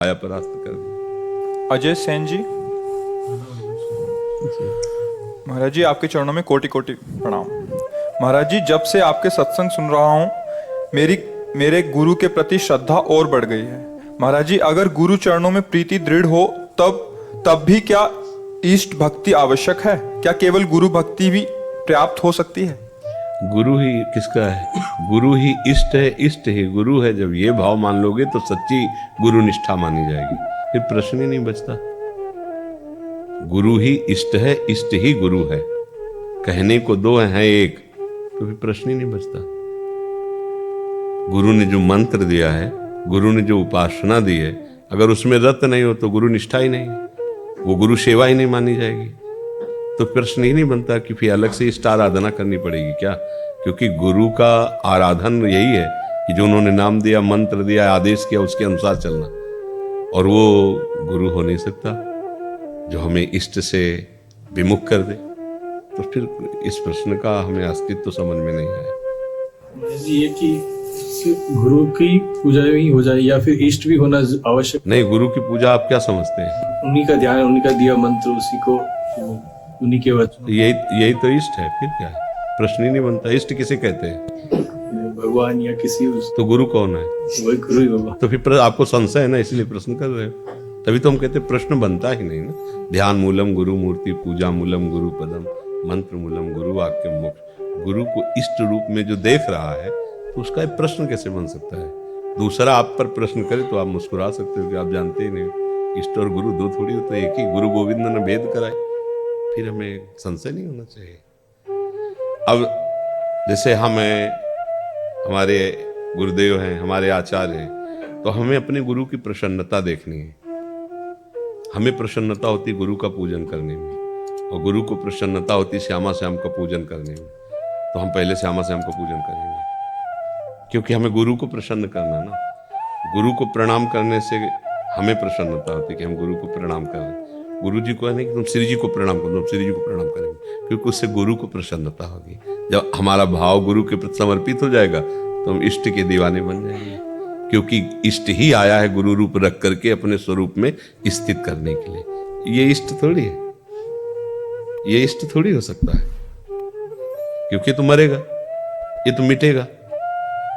आया परास्त कर दिया। अजय सेन जी, महाराज जी आपके चरणों में कोटि कोटि प्रणाम। महाराज जी, जब से आपके सत्संग सुन रहा हूँ मेरे गुरु के प्रति श्रद्धा और बढ़ गई है। महाराज जी, अगर गुरु चरणों में प्रीति दृढ़ हो तब भी क्या इष्ट भक्ति आवश्यक है? क्या केवल गुरु भक्ति भी पर्याप्त हो सकती है? गुरु ही किसका है? गुरु ही इष्ट है, इष्ट ही गुरु है। जब ये भाव मान लोगे तो सच्ची गुरु निष्ठा मानी जाएगी, फिर प्रश्न ही नहीं बचता। गुरु ही इष्ट है, इष्ट ही गुरु है। कहने को दो हैं एक, तो फिर प्रश्न ही नहीं बचता। गुरु ने जो मंत्र दिया है, गुरु ने जो उपासना दी है, अगर उसमें रत नहीं हो तो गुरु निष्ठा ही नहीं है, वो गुरु सेवा ही नहीं मानी जाएगी। तो प्रश्न ही नहीं बनता कि फिर अलग से इष्ट आराधना करनी पड़ेगी क्या? क्योंकि गुरु का आराधन यही है कि जो उन्होंने नाम दिया, मंत्र दिया, आदेश किया, उसके अनुसार चलना। और वो गुरु हो नहीं सकता जो हमें इष्ट से विमुख कर दे। तो फिर इस प्रश्न का हमें अस्तित्व तो समझ में नहीं आया। ये कि गुरु की पूजा ही हो जाए या फिर इष्ट भी होना आवश्यक नहीं। गुरु की पूजा आप क्या समझते हैं? उन्हीं का ध्यान, उन्हीं का दिया मंत्र, उसी को, उन्हीं के वचन। यही तो इष्ट है। फिर क्या है? प्रश्न ही नहीं बनता। इष्ट किसे कहते हैं? भगवान या किसी तो गुरु कौन है? वही गुरु ही होगा। तो फिर आपको संशय है ना, इसलिए प्रश्न कर रहे हो। तभी तो हम कहते हैं प्रश्न बनता ही नहीं ना। ध्यान मूलम गुरु मूर्ति, पूजा मूलम गुरु पदम, मंत्र मूलम गुरु वाक्य मोक्ष। गुरु को इष्ट रूप में जो देख रहा है तो उसका एक प्रश्न कैसे बन सकता है? दूसरा आप पर प्रश्न करे तो आप मुस्कुरा सकते हो कि आप जानते ही नहीं, इष्ट और गुरु दो थोड़ी होते, एक ही। गुरु गोविंद ने भेद कराए, फिर हमें संशय नहीं होना चाहिए। अब जैसे हमारे गुरुदेव हैं, हमारे आचार्य हैं, तो हमें अपने गुरु की प्रसन्नता देखनी है। हमें प्रसन्नता होती गुरु का पूजन करने में, और गुरु को प्रसन्नता होती श्यामा श्याम का पूजन करने में। तो हम पहले श्यामा श्याम का पूजन करेंगे, क्योंकि हमें गुरु को प्रसन्न करना ना। गुरु को प्रणाम करने से हमें प्रसन्नता होती कि हम गुरु को प्रणाम कर रहे हैं। गुरु जी को है नहीं कि तुम श्री जी को प्रणाम करो, हम श्री जी को प्रणाम करेंगे, क्योंकि उससे गुरु को प्रसन्नता होगी। जब हमारा भाव गुरु के प्रति समर्पित हो जाएगा तो हम इष्ट के दीवाने बन जाएंगे, क्योंकि इष्ट ही आया है गुरु रूप रख करके अपने स्वरूप में स्थित करने के लिए। ये इष्ट थोड़ी है, ये इष्ट थोड़ी हो सकता है, क्योंकि तो मरेगा, ये तो मिटेगा।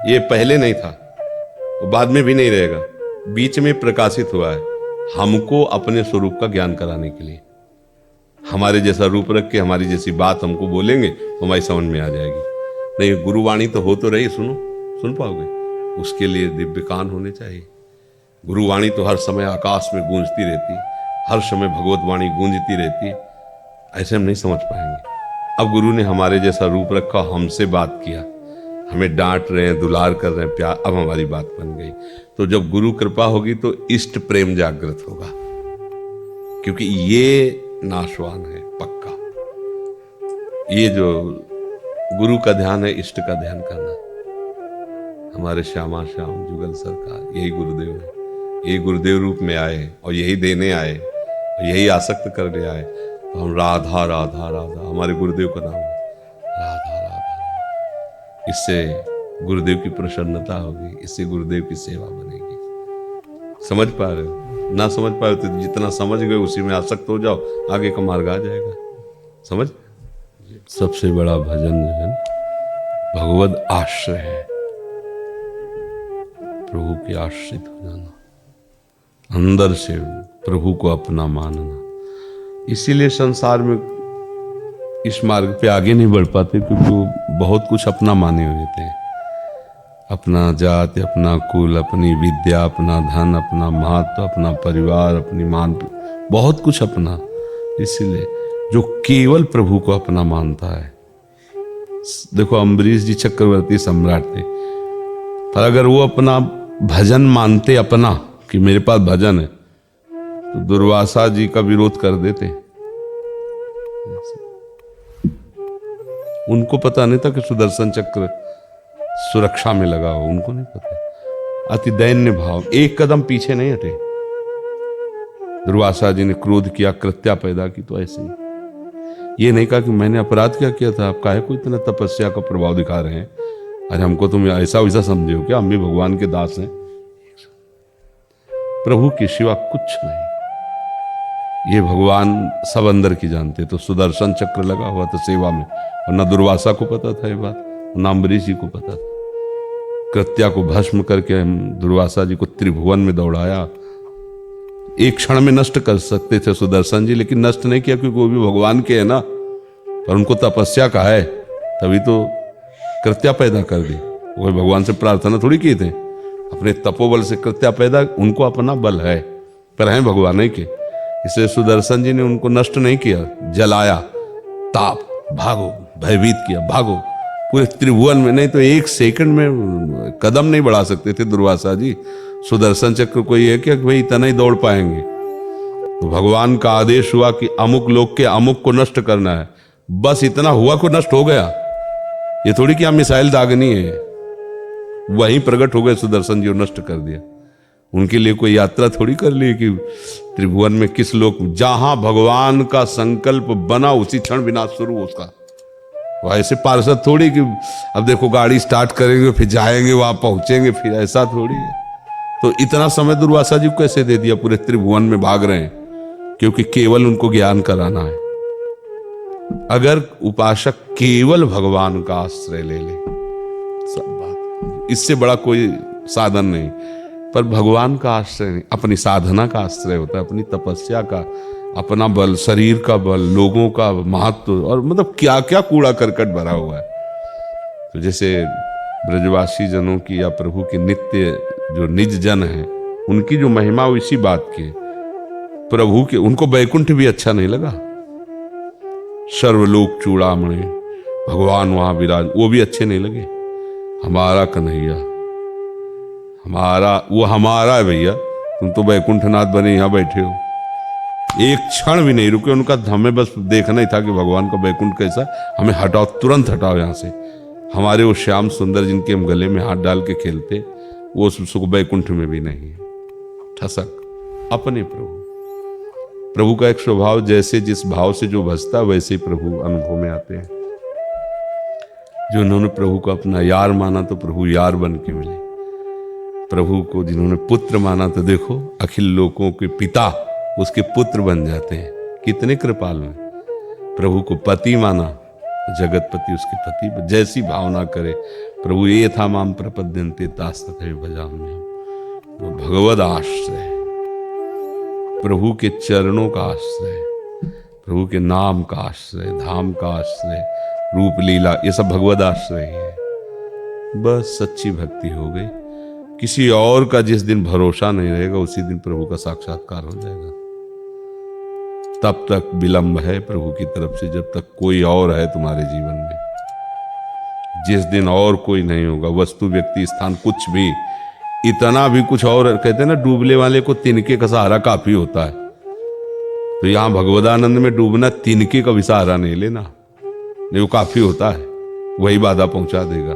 ये पहले नहीं था, वो बाद में भी नहीं रहेगा, बीच में प्रकाशित हुआ है हमको अपने स्वरूप का ज्ञान कराने के लिए। हमारे जैसा रूप रख के हमारी जैसी बात हमको बोलेंगे तो हमारी समझ में आ जाएगी। नहीं, गुरुवाणी तो हो तो रही, सुन पाओगे? उसके लिए दिव्य कान होने चाहिए। गुरुवाणी तो हर समय आकाश में गूंजती रहती, हर समय भगवत वाणी गूंजती रहती, ऐसे हम नहीं समझ पाएंगे। अब गुरु ने हमारे जैसा रूप रखा, हमसे बात किया, हमें डांट रहे हैं, दुलार कर रहे हैं, प्यार, अब हमारी बात बन गई। तो जब गुरु कृपा होगी तो इष्ट प्रेम जागृत होगा, क्योंकि ये नाशवान है पक्का। ये जो गुरु का ध्यान है, इष्ट का ध्यान करना। हमारे श्यामा श्याम जुगल सरकार यही गुरुदेव है, यही गुरुदेव रूप में आए और यही देने आए और यही आसक्त करने आए। तो हम राधा राधा राधा, हमारे गुरुदेव का नाम है राधा राधा। इससे गुरुदेव की प्रसन्नता होगी, इससे गुरुदेव की सेवा बनेगी। समझ पा रहे हो? ना समझ पाए तो जितना समझ गए उसी में आसक्त हो जाओ, आगे का मार्ग आ जाएगा। समझ? सबसे बड़ा भजन जो है भगवद आश्रय है, प्रभु के आश्रित हो जाना, अंदर से प्रभु को अपना मानना। इसीलिए संसार में इस मार्ग पे आगे नहीं बढ़ पाते, क्योंकि वो बहुत कुछ अपना माने हुए थे। अपना जाति, अपना कुल, अपनी विद्या, अपना धन, अपना महत्व, अपना परिवार, अपनी मान, बहुत कुछ अपना। इसीलिए जो केवल प्रभु को अपना मानता है, देखो अम्बरीश जी चक्रवर्ती सम्राट थे, पर अगर वो अपना भजन मानते अपना कि मेरे पास भजन है, तो दुर्वासा जी का विरोध कर देते। उनको पता नहीं था कि सुदर्शन चक्र सुरक्षा में लगा हो, उनको नहीं पता। अति दैन्य भाव, एक कदम पीछे नहीं हटे। दुर्वासा जी ने क्रोध किया, कृत्या पैदा की, तो ऐसे ही ये नहीं कहा कि मैंने अपराध क्या किया था, आप काहे को इतना तपस्या का प्रभाव दिखा रहे हैं, अरे हमको तुम ऐसा वैसा समझे हो क्या, हम भी भगवान के दास हैं। प्रभु के सिवा कुछ नहीं। ये भगवान सब अंदर की जानते। तो सुदर्शन चक्र लगा हुआ था सेवा में, और न दुर्वासा को पता था ये बात, न अम्बरीश जी को पता था। कृत्या को भस्म करके हम दुर्वासा जी को त्रिभुवन में दौड़ाया। एक क्षण में नष्ट कर सकते थे सुदर्शन जी, लेकिन नष्ट नहीं किया, क्योंकि वो भी भगवान के है ना, पर उनको तपस्या का है, तभी तो कृत्या पैदा कर दी। वो भगवान से प्रार्थना थोड़ी किए थे, अपने तपोबल से कृत्या पैदा, उनको अपना बल है, पर हैं भगवान ही के। इसलिए सुदर्शन जी ने उनको नष्ट नहीं किया, जलाया, ताप, भागो, भयभीत किया, भागो पूरे त्रिभुवन में। नहीं तो एक सेकंड में कदम नहीं बढ़ा सकते थे दुर्वासा जी। सुदर्शन चक्र को ये कि भाई इतना ही दौड़ पाएंगे। तो भगवान का आदेश हुआ कि अमुक लोग के अमुक को नष्ट करना है, बस इतना हुआ को नष्ट हो गया। ये थोड़ी कि हम मिसाइल दागनी है, वहीं प्रकट हो गए सुदर्शन जी और नष्ट कर दिया। उनके लिए कोई यात्रा थोड़ी कर ली कि त्रिभुवन में किस लोक, जहां भगवान का संकल्प बना उसी क्षण विनाश शुरू उसका। ऐसे पार्षद थोड़ी कि अब देखो गाड़ी स्टार्ट करेंगे फिर जाएंगे वहां पहुंचेंगे, फिर ऐसा थोड़ी है। तो इतना समय दुर्वासा जी को कैसे दे दिया, पूरे त्रिभुवन में भाग रहे हैं, क्योंकि केवल उनको ज्ञान कराना है। अगर उपासक केवल भगवान का आश्रय ले ले, सब बात, इससे बड़ा कोई साधन नहीं। पर भगवान का आश्रय नहीं, अपनी साधना का आश्रय होता है, अपनी तपस्या का, अपना बल, शरीर का बल, लोगों का महत्व, और मतलब क्या क्या कूड़ा करकट भरा हुआ है। तो जैसे ब्रजवासी जनों की या प्रभु की नित्य जो निज जन है, उनकी जो महिमा वो इसी बात की। प्रभु के, उनको वैकुंठ भी अच्छा नहीं लगा, सर्वलोक चूड़ामणि, भगवान वहां विराज, वो भी अच्छे नहीं लगे। हमारा कन्हैया, हमारा, वो हमारा है भैया, तुम तो वैकुंठनाथ बने यहां बैठे हो। एक क्षण भी नहीं रुके, उनका हमें बस देखना ही था कि भगवान का वैकुंठ कैसा, हमें हटाओ, तुरंत हटाओ यहाँ से। हमारे वो श्याम सुंदर जिनके हम गले में हाथ डाल के खेलते, वो सुख वैकुंठ में भी नहीं है। ठसक अपने प्रभु का एक स्वभाव, जैसे जिस भाव से जो भजता वैसे ही प्रभु अनुभव में आते हैं। जो उन्होंने प्रभु को अपना यार माना तो प्रभु यार बन के मिले। प्रभु को जिन्होंने पुत्र माना तो देखो अखिल लोकों के पिता उसके पुत्र बन जाते हैं, कितने कृपालु हैं। प्रभु को पति माना, जगतपति उसके पति, जैसी भावना करे प्रभु। ये था माम प्रपद्यन्ते तास्तथैव भजाम्यहम्। वो भगवद आश्रय, प्रभु के चरणों का आश्रय, प्रभु के नाम का आश्रय, धाम का आश्रय, रूप लीला, ये सब भगवद आश्रय है। बस सच्ची भक्ति हो गई। किसी और का जिस दिन भरोसा नहीं रहेगा उसी दिन प्रभु का साक्षात्कार हो जाएगा। तब तक विलंब है प्रभु की तरफ से, जब तक कोई और है तुम्हारे जीवन में। जिस दिन और कोई नहीं होगा, वस्तु, व्यक्ति, स्थान, कुछ भी, इतना भी कुछ और, कहते हैं ना डूबने वाले को तिनके का सहारा काफी होता है। तो यहां भगवदानंद में डूबना तिनके का भी सहारा नहीं लेना, नहीं वो काफी होता है, वही बाधा पहुंचा देगा।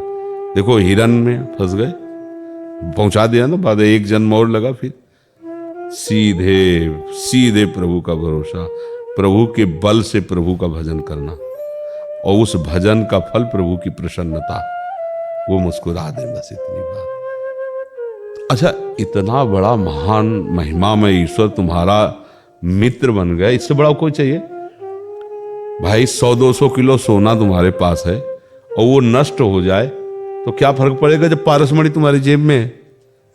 देखो हिरन में फंस गए, पहुंचा दिया ना, बाद एक जन्म और लगा, फिर सीधे सीधे प्रभु का भरोसा, प्रभु के बल से प्रभु का भजन करना, और उस भजन का फल प्रभु की प्रसन्नता, वो मुस्कुरा दे, बस इतनी बात। अच्छा, इतना बड़ा महान महिमा में ईश्वर तुम्हारा मित्र बन गया, इससे बड़ा कोई चाहिए? भाई 100-200 किलो सोना तुम्हारे पास है और वो नष्ट हो जाए तो क्या फर्क पड़ेगा? जब पारसमणि तुम्हारी जेब में है,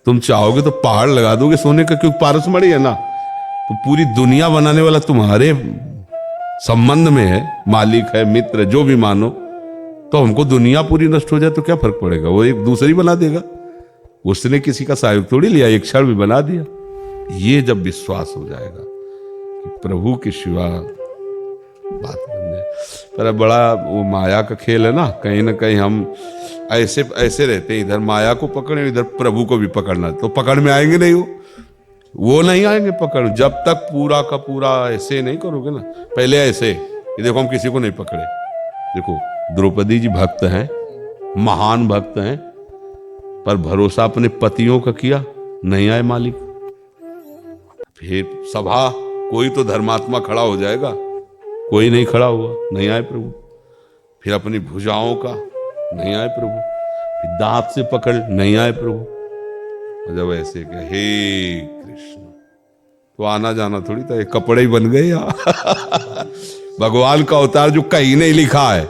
तुम चाहोगे तो पहाड़ लगा दोगे सोने का, क्योंकि पारसमणि है ना। तो पूरी दुनिया बनाने वाला तुम्हारे संबंध में है, मालिक है, मित्र, जो भी मानो। तो हमको दुनिया पूरी नष्ट हो जाए तो क्या फर्क पड़ेगा? वो एक दूसरी बना देगा। उसने किसी का सहयोग थोड़ी लिया, एक क्षण भी बना दिया। ये जब विश्वास हो जाएगा कि प्रभु के सिवा बात बन जाए। पर बड़ा वो माया का खेल है ना कहीं हम ऐसे ऐसे रहते हैं, इधर माया को पकड़े, इधर प्रभु को भी पकड़ना, तो पकड़ में आएंगे नहीं, वो नहीं आएंगे पकड़, जब तक पूरा का पूरा ऐसे नहीं करोगे ना। पहले ऐसे, ये देखो हम किसी को नहीं पकड़े। देखो द्रौपदी जी भक्त हैं, महान भक्त हैं, पर भरोसा अपने पतियों का किया, नहीं आए मालिक। फिर सभा, कोई तो धर्मात्मा खड़ा हो जाएगा, कोई नहीं खड़ा हुआ, नहीं आए प्रभु। फिर अपनी भुजाओं का, नहीं आए प्रभु। फिर दांत से पकड़, नहीं आए प्रभु। और जब ऐसे कहे हे कृष्ण, तो आना जाना थोड़ी था, ये कपड़े ही बन गए यहाँ। भगवान का अवतार जो कहीं नहीं लिखा है,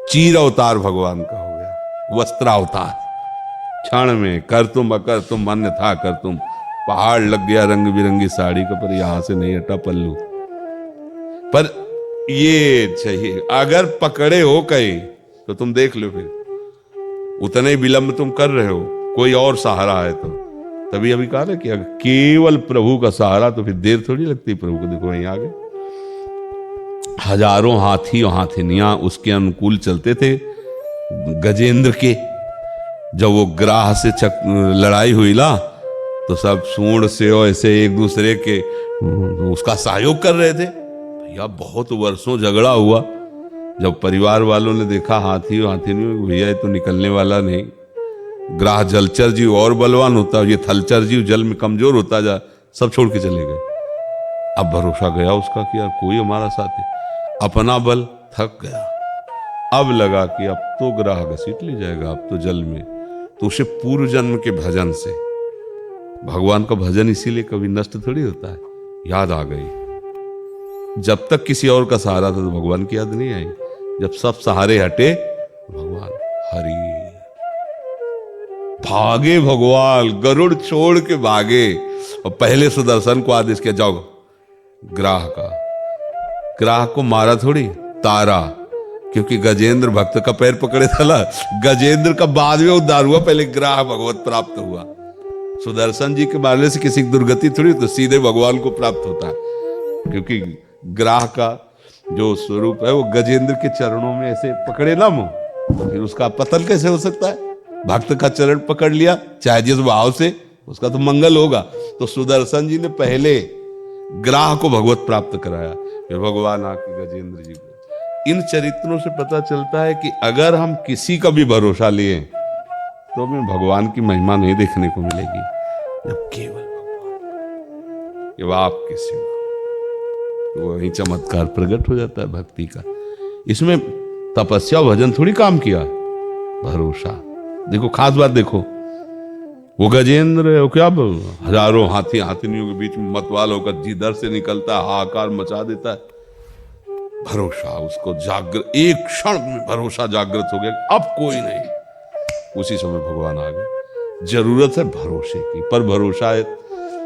चीर अवतार भगवान का हो गया, वस्त्रावतार। क्षण में कर तुम अकर तुम अन्यथा कर तुम, पहाड़ लग गया रंग बिरंगी साड़ी का, पर यहां से नहीं हटा पल्लू। पर ये चाहिए, अगर पकड़े हो कहीं तो तुम देख लो, फिर उतने ही विलंब तुम कर रहे हो, कोई और सहारा है तो। तभी अभी कहा ना कि अगर केवल प्रभु का सहारा तो फिर देर थोड़ी लगती प्रभु को। देखो वहीं आगे हजारों हाथी और हाथिनियां उसके अनुकूल चलते थे गजेंद्र के। जब वो ग्राह से लड़ाई हुई ना, तो सब सूंड से और ऐसे एक दूसरे के उसका सहयोग कर रहे थे। भैया बहुत वर्षों झगड़ा हुआ, जब परिवार वालों ने देखा हाथी और हाथिनियों, भैया ये तो निकलने वाला नहीं। ग्राह जलचर जीव और बलवान होता, ये थलचर जीव जल में कमजोर होता जा, सब छोड़ के चले गए। अब भरोसा गया उसका कि यार कोई हमारा साथी, अपना बल थक गया। अब लगा कि अब तो ग्राह घसीट ले जाएगा, अब तो जल में। तो उसे पूर्व जन्म के भजन से, भगवान का भजन इसीलिए कभी नष्ट थोड़ी होता है, याद आ गई। जब तक किसी और का सहारा था तो भगवान की याद नहीं आई, जब सब सहारे हटे भगवान हरि भागे। भगवान गरुड़ छोड़ के भागे और पहले सुदर्शन को आदेश किया, जाओ ग्राह को मारा थोड़ी, तारा, क्योंकि गजेंद्र भक्त का पैर पकड़े था ना, गजेंद्र का बाद में उद्धार हुआ, पहले ग्राह भगवत प्राप्त हुआ। सुदर्शन जी के मारने से किसी की दुर्गति थोड़ी, तो सीधे भगवान को प्राप्त होता है, क्योंकि ग्राह का जो स्वरूप है वो गजेंद्र के चरणों में ऐसे पकड़े ना मुंह, तो फिर उसका पतन कैसे हो सकता है। भक्त का चरण पकड़ लिया चाहे जिस भाव से, उसका तो मंगल होगा। तो सुदर्शन जी ने पहले ग्राह को भगवत प्राप्त कराया, फिर भगवान आके गजेंद्र जी को। इन चरित्रों से पता चलता है कि अगर हम किसी का भी भरोसा लिए तो हमें भगवान की महिमा नहीं देखने को मिलेगी, जब केवल भगवान ये आपके सिवा, तो वही चमत्कार प्रकट हो जाता है भक्ति का। इसमें तपस्या भजन थोड़ी काम किया, भरोसा। देखो खास बात देखो, वो गजेंद्र है, वो क्या हजारों हाथी हाथिनियों के बीच में मतवाल होकर जिधर से निकलता है हाहाकार मचा देता है। भरोसा उसको जागृत, एक क्षण में भरोसा जागृत हो गया, अब कोई नहीं। उसी समय भगवान आ गए। जरूरत है भरोसे की, पर भरोसा है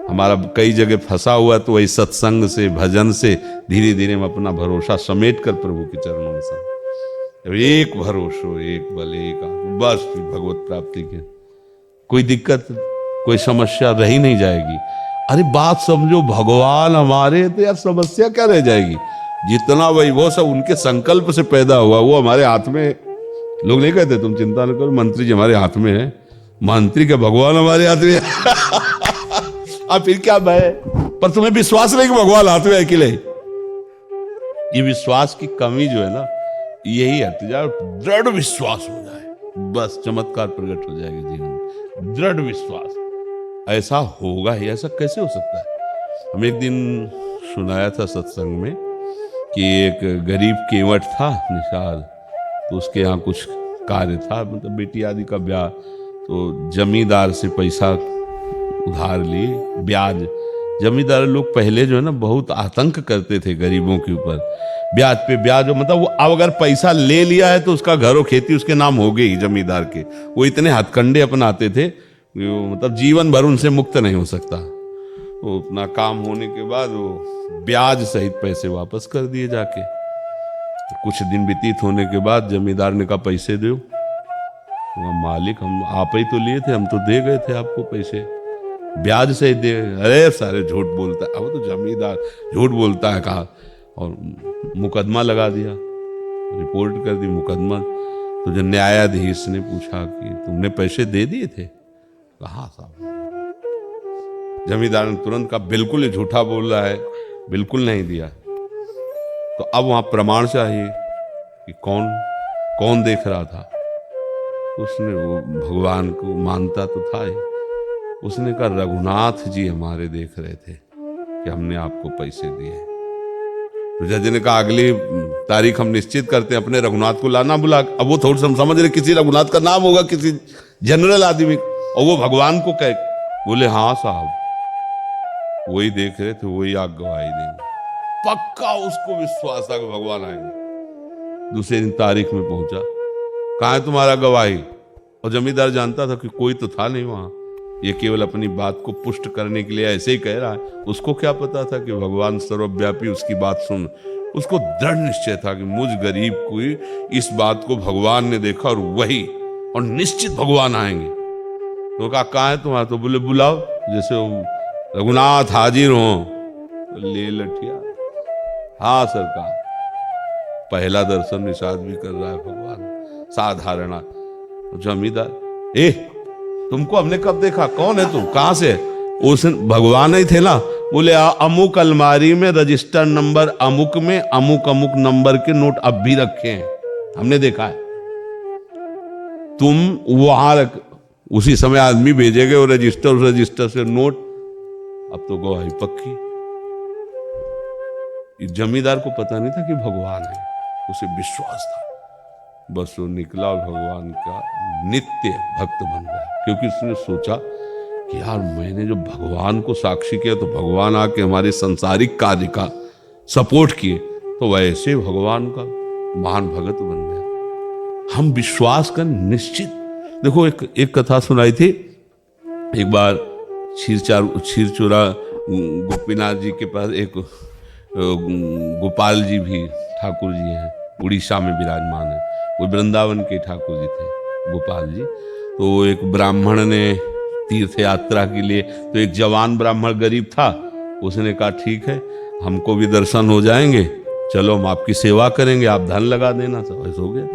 हमारा कई जगह फंसा हुआ है, तो वही सत्संग से भजन से धीरे धीरे हम अपना भरोसा समेट कर प्रभु के चरणों में सम एक भरोसो एक बल एक आत्मा, बस भगवत प्राप्ति के कोई दिक्कत कोई समस्या रही नहीं जाएगी। अरे बात समझो, भगवान हमारे तो यार समस्या क्या रह जाएगी। जितना वैभव सब उनके संकल्प से पैदा हुआ, वो हमारे हाथ में। लोग नहीं कहते तुम चिंता न करो, मंत्री जी हमारे हाथ में है। मंत्री के भगवान हमारे हाथ में अब फिर क्या भय। पर तुम्हें विश्वास नहीं कि भगवान हाथ में है अकेले। ये विश्वास की कमी जो है ना, यही हट जाए, दृढ़ विश्वास हो जाए, बस चमत्कार प्रकट हो जाएगा जीवन में। दृढ़ विश्वास ऐसा होगा ही, ऐसा कैसे हो सकता है। हम एक दिन सुनाया था सत्संग में कि एक गरीब केवट था निषाद, तो उसके यहाँ कुछ कार्य था, मतलब बेटी आदि का ब्याह, तो जमींदार से पैसा उधार लिए, ब्याज। जमींदार लोग पहले जो है ना बहुत आतंक करते थे गरीबों के ऊपर, ब्याज पे ब्याज। मतलब वो अब अगर पैसा ले लिया है तो उसका घर और खेती उसके नाम हो गई जमींदार के। वो इतने हथकंडे अपनाते थे, मतलब जीवन भर उनसे मुक्त नहीं हो सकता। वो अपना काम होने के बाद वो ब्याज सहित पैसे वापस कर दिए जाके। कुछ दिन व्यतीत होने के बाद जमींदार ने कहा पैसे दो। मालिक हम आप ही तो लिए थे, हम तो दे गए थे आपको पैसे, ब्याज सहित दे। अरे सारे झूठ बोलता है, अब तो जमींदार झूठ बोलता है कहा, और मुकदमा लगा दिया, रिपोर्ट कर दी मुकदमा। तो जो न्यायाधीश ने पूछा कि तुमने पैसे दे दिए थे, कहा साहब। जमींदार ने तुरंत कहा बिल्कुल ही झूठा बोल रहा है, बिल्कुल नहीं दिया। तो अब वहां प्रमाण चाहिए कि कौन कौन देख रहा था। उसने वो भगवान को मानता तो था ही, उसने कहा रघुनाथ जी हमारे देख रहे थे कि हमने आपको पैसे दिए। तो जज ने कहा अगली तारीख हम निश्चित करते हैं, अपने रघुनाथ को लाना बुला। अब वो थोड़ा समझ रहे किसी रघुनाथ का नाम होगा किसी जनरल आदमी, और वो भगवान को कह बोले हाँ साहब, वही देख रहे थे, वही आग गवाही देंगे। पक्का उसको विश्वास था कि भगवान आएंगे। दूसरे दिन तारीख में पहुंचा, कहाँ है तुम्हारा गवाही? और जमींदार जानता था कि कोई तो था नहीं वहां, ये केवल अपनी बात को पुष्ट करने के लिए ऐसे ही कह रहा है। उसको क्या पता था कि भगवान सर्वव्यापी उसकी बात सुन। उसको दृढ़ निश्चय था कि मुझ गरीब को इस बात को भगवान ने देखा और वही, और निश्चित भगवान आएंगे। तो कहा कहाँ है तुम्हारा? तो बोले बुलाओ, जैसे रघुनाथ हाजिर हो। ले लठिया, हाँ सरकार। पहला दर्शन निषाद भी कर रहा है भगवान, साधारण। जमींदार, ए तुमको हमने कब देखा? कौन है तुम? कहां से? उस भगवान ही थे ना। बोले अमुक अलमारी में रजिस्टर नंबर अमुक में अमुक अमुक नंबर के नोट अब भी रखे हैं, हमने देखा है। तुम वहां रख, उसी समय आदमी भेजे गए और रजिस्टर से नोट। अब तो गवाही पक्की। जमींदार को पता नहीं था कि भगवान है, उसे विश्वास था। बस वो निकला और भगवान का नित्य भक्त बन गया, क्योंकि उसने सोचा कि यार मैंने जो भगवान को साक्षी किया तो भगवान आके हमारे सांसारिक कार्य का सपोर्ट किए, तो वैसे भगवान का महान भगत बन गया। हम विश्वास कर निश्चित। देखो एक कथा सुनाई थी एक बार। क्षीरचोरा गोपीनाथ जी के पास एक गोपाल जी भी ठाकुर जी हैं, उड़ीसा में विराजमान है। वो वृंदावन के ठाकुर जी थे गोपाल जी। तो एक ब्राह्मण ने तीर्थ यात्रा के लिए, तो एक जवान ब्राह्मण गरीब था, उसने कहा ठीक है हमको भी दर्शन हो जाएंगे, चलो हम आपकी सेवा करेंगे, आप धन लगा देना। सब ऐसा हो गया।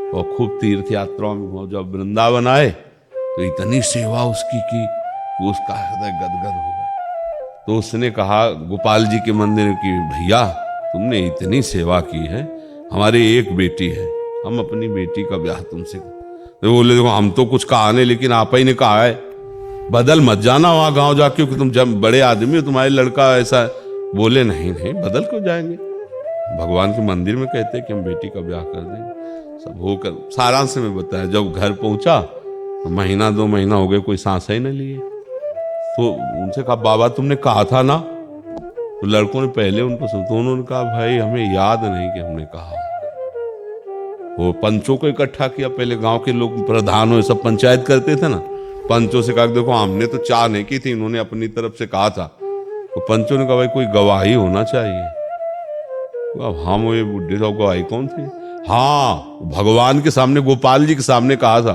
और खूब तीर्थ यात्राओं में जब वृंदावन आए तो इतनी सेवा उसकी की वो उसका हृदय गदगद हो गया। तो उसने कहा गोपाल जी के मंदिर की, भैया तुमने इतनी सेवा की है, हमारी एक बेटी है, हम अपनी बेटी का ब्याह तुमसे। तो बोले देखो हम तो कुछ कहा नहीं, लेकिन आप ही ने कहा है, बदल मत जाना वहां गांव जाके, क्योंकि तुम जब बड़े आदमी हो, तुम्हारे लड़का ऐसा। बोले नहीं नहीं, बदल क्यों जाएंगे, भगवान के मंदिर में कहते हैं कि हम बेटी का ब्याह कर देंगे। सब होकर सारांश में बताया। जब घर पहुंचा तो महीना 2 महीना हो गए, कोई सांस ही न लिए। तो उनसे कहा बाबा तुमने कहा था ना। तो लड़कों ने पहले उनको सुन, तो उन्होंने कहा भाई हमें याद नहीं कि हमने कहा। वो पंचों को इकट्ठा किया, पहले गांव के लोग प्रधान हो सब पंचायत करते थे ना। पंचों से कहा देखो हमने तो चाह नहीं की थी, इन्होंने अपनी तरफ से कहा था। तो पंचों ने कहा भाई कोई गवाही होना चाहिए। अब हम वो ये बुढ़े साहब गवाही कौन थे? हाँ भगवान के सामने, गोपाल जी के सामने कहा था।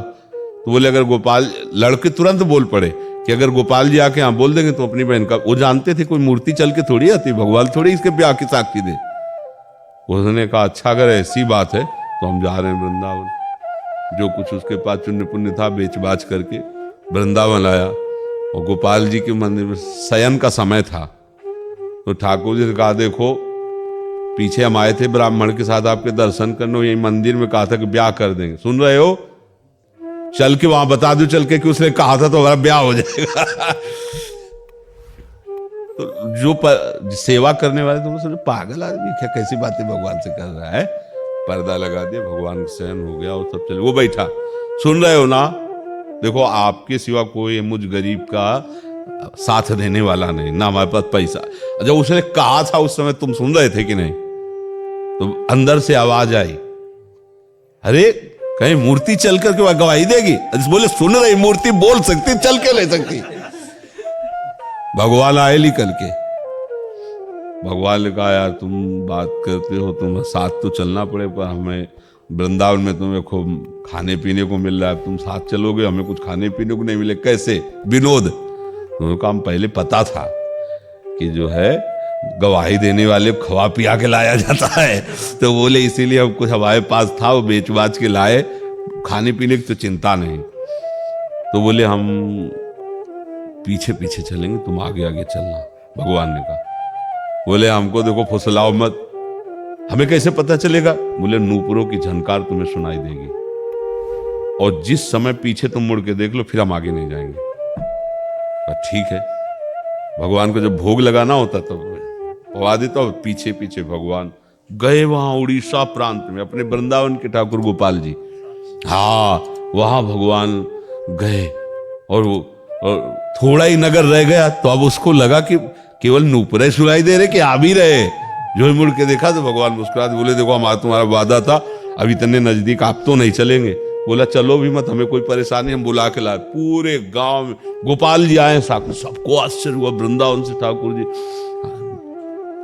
तो बोले अगर गोपाल, लड़के तुरंत बोल पड़े कि अगर गोपाल जी आके यहाँ बोल देंगे तो अपनी बहन का। वो जानते थे कोई मूर्ति चल के थोड़ी आती, भगवान थोड़ी इसके ब्याह की साक्षी दे। उसने कहा अच्छा अगर ऐसी बात है तो हम जा रहे हैं वृंदावन। जो कुछ उसके पास चुन्य पुण्य था बेच बाच करके वृंदावन आया। और गोपाल जी के मंदिर में शयन का समय था। तो ठाकुर जी ने कहा देखो पीछे हम आए थे ब्राह्मण के साथ आपके दर्शन करने, यही मंदिर में कहा था कि ब्याह कर देंगे, सुन रहे हो? चल के वहां बता दो चल के कि उसने कहा था तो हमारा ब्याह हो जाएगा। तो जो सेवा करने वाले तुम समझो पागल आदमी क्या, कैसी बातें भगवान से कर रहा है। पर्दा लगा दिया, भगवान का शयन हो गया और सब चले। वो बैठा, सुन रहे हो ना, देखो आपके सिवा कोई मुझ गरीब का साथ देने वाला नहीं, ना हमारे पास पैसा। जब उसने कहा था उस समय तुम सुन रहे थे कि नहीं? तो अंदर से आवाज आई, अरे कहीं मूर्ति चल करके गवाही देगी? बोले सुन रही, मूर्ति बोल सकती, चल के ले सकती। भगवान आए ली करके। भगवान ने कहा यार तुम बात करते हो, तुम्हें साथ तो चलना पड़े, पर हमें वृंदावन में तुम्हें खूब खाने पीने को मिल रहा है, तुम साथ चलोगे, हमें कुछ खाने पीने को नहीं मिले, कैसे? विनोद। तो काम पहले पता था कि जो है गवाही देने वाले को खवा पिया के लाया जाता है। तो बोले इसीलिए हम कुछ हमारे पास था वो बेच बाच के लाए, खाने पीने की तो चिंता नहीं। तो बोले हम पीछे पीछे चलेंगे, तुम आगे आगे चलना, भगवान ने कहा। बोले हमको देखो फुसलाओ मत, हमें कैसे पता चलेगा? बोले नूपुरों की झनकार तुम्हें सुनाई देगी, और जिस समय पीछे तुम मुड़ के देख लो फिर हम आगे नहीं जाएंगे। ठीक है। भगवान को जब भोग लगाना होता तो पवा देता, और पीछे पीछे भगवान गए वहां उड़ीसा प्रांत में, अपने वृंदावन के ठाकुर गोपाल जी, हाँ वहां भगवान गए। और वो और थोड़ा ही नगर रह गया तो अब उसको लगा कि केवल नूपुरे सुनाई दे रहे कि आ भी रहे। जो ही मुड़ के देखा तो भगवान मुस्कुराते बोले, देखो हमारा तुम्हारा वादा था, अब इतने नजदीक आप तो नहीं चलेंगे। बोला चलो भी मत, हमें कोई परेशानी, हम बुला के लाए। पूरे गांव में गोपाल जी आए साक्षी, सबको आश्चर्य हुआ वृंदावन से ठाकुर जी।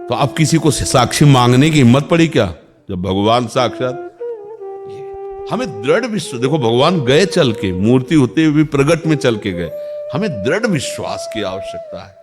तो अब किसी को साक्षी मांगने की हिम्मत पड़ी क्या, जब भगवान साक्षात। हमें दृढ़ विश्वास, देखो भगवान गए चल के, मूर्ति होते हुए भी प्रगट में चल के गए। हमें दृढ़ विश्वास की आवश्यकता है।